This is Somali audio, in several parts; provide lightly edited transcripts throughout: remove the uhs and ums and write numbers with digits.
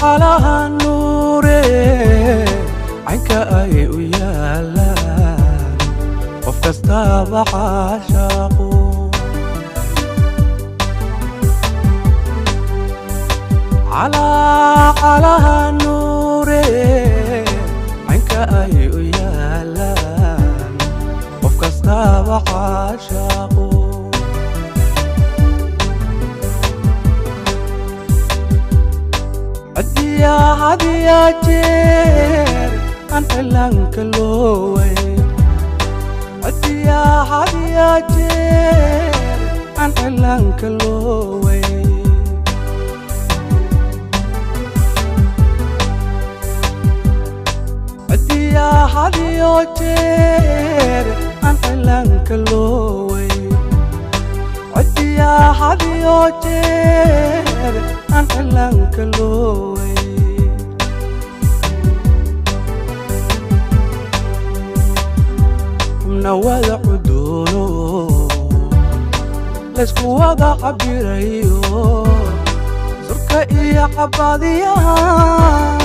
على النور عينك أي ويالا وفكستها عاشقو على النور عينك أي ويالا وفكستها عاشقو عدي يا جير عن حلانك اللوي عدي يا جير عن حلانك اللوي عدي يا جير عن حلانك اللوي عدي يا جير عن حلانك اللوي منوّذ عدونه لسكو وضع عبيريو زرك إيا عباديها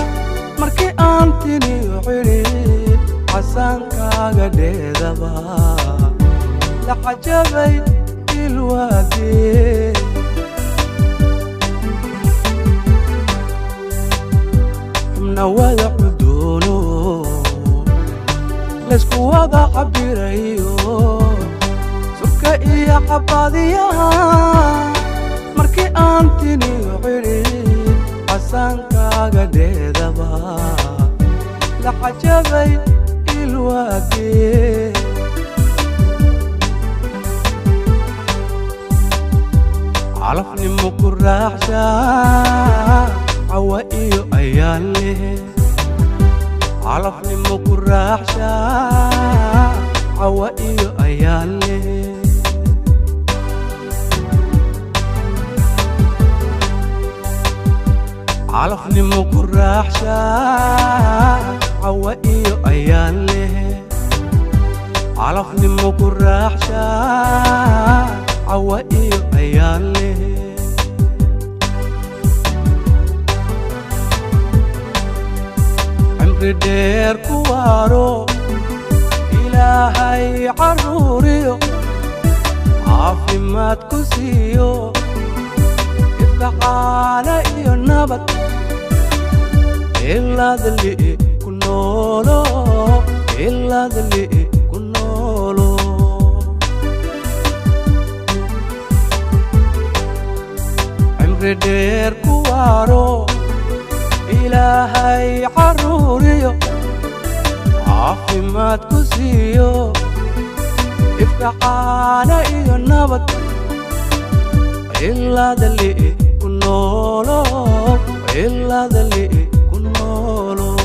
مركي أنتني وعريب حسانك قديدبا لحجبي الوادي منوّذ عدونه لسكو وضع عبيريو زرك إيا عباديها مركي أنتني وعريب حسانك قديدبا لحجبي الوادي عرفني مكر راحشا عوائيو أيالي عرفني مكر راحشا عوائيو أيالي عرفني مكر راحشا عوائيو أيالي عرفني مكر راحشا عوائيو أيالي عمري دير كوارو إلهي عروريو عافي ما تكسيو يفتح علي النبت إلا ذلي كنولو إلا ذلي كنولو عمري دير كوارو إلهي عروريو عافي ما تكسيو افتح علي النبت إلا ذلي كنولو إلا ذلي كنولو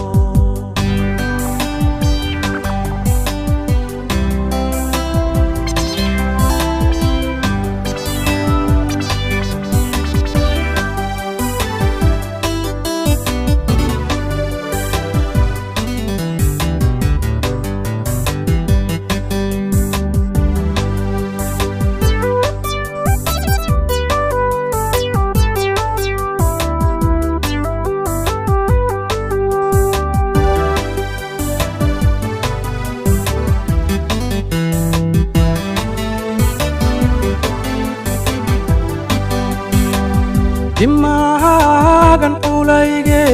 dimmagan qulayge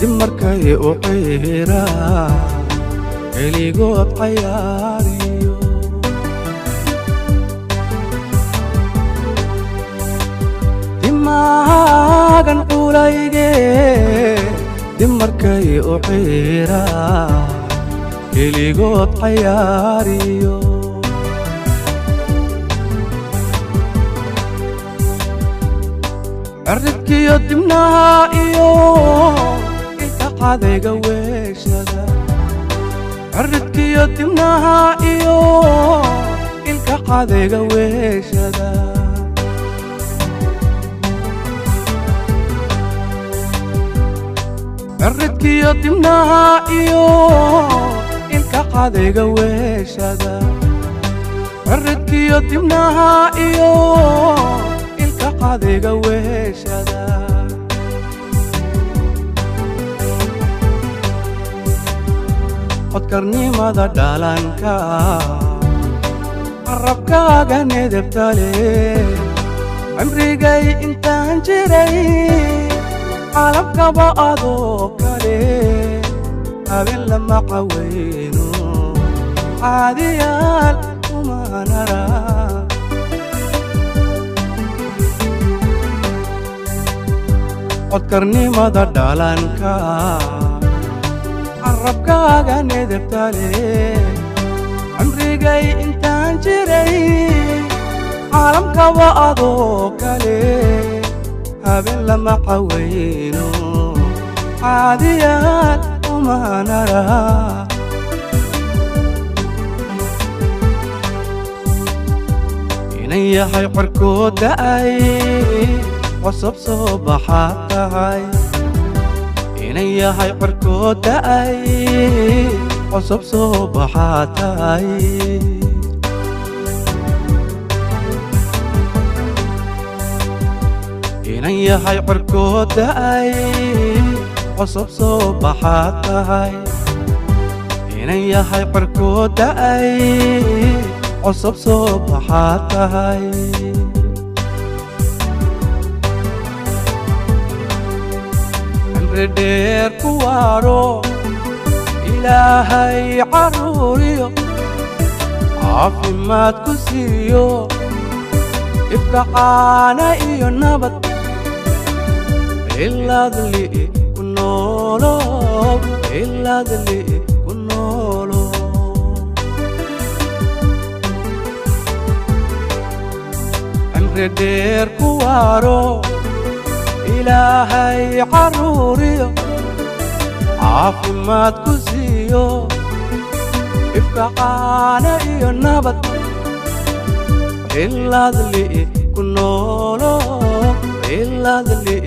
dimarkay u qiira keligood cayaariyo dimmagan qulayge dimarkay u qiira keligood cayaariyo عرفتي يدمناها إيو إلك قاديق ويشدا عرفتي يدمناها إيو إلك قاديق ويشدا عرفتي يدمناها إيو إلك قاديق ويشدا عرفتي يدمناها إيو قاديق ويشدا codkarnimada dhalanka carabkaaga nedebtale cimrigay intaan jiray caalamkaba adoo kale habeen lama qaweyno caadiyaal uma nara codkarnimada dhalanka carabkaaga nedebtale cimrigay intaan jiray caalamkaba adoo kale habeen lama qaweyno caadiyaal uma nara inan yahay qorkood da'ay cusub soo baxaad tahay inan yahay qorkood da'ay cusub soo baxaad tahay inan yahay qorkood da'ay cusub soo baxaad tahay inan yahay qorkood da'ay cusub soo baxaad tahay dheer ku waaro ilaahay caruuriyo caafimaad ku siiyo ifka caana iyo nabad ilaadli ku noolo ilaadli ku noolo cimri dheer ku waaro ilaahay caruuriyo caafimaad ku siiyo ifka caana iyo nabad ilaadli ku noolo ilaadli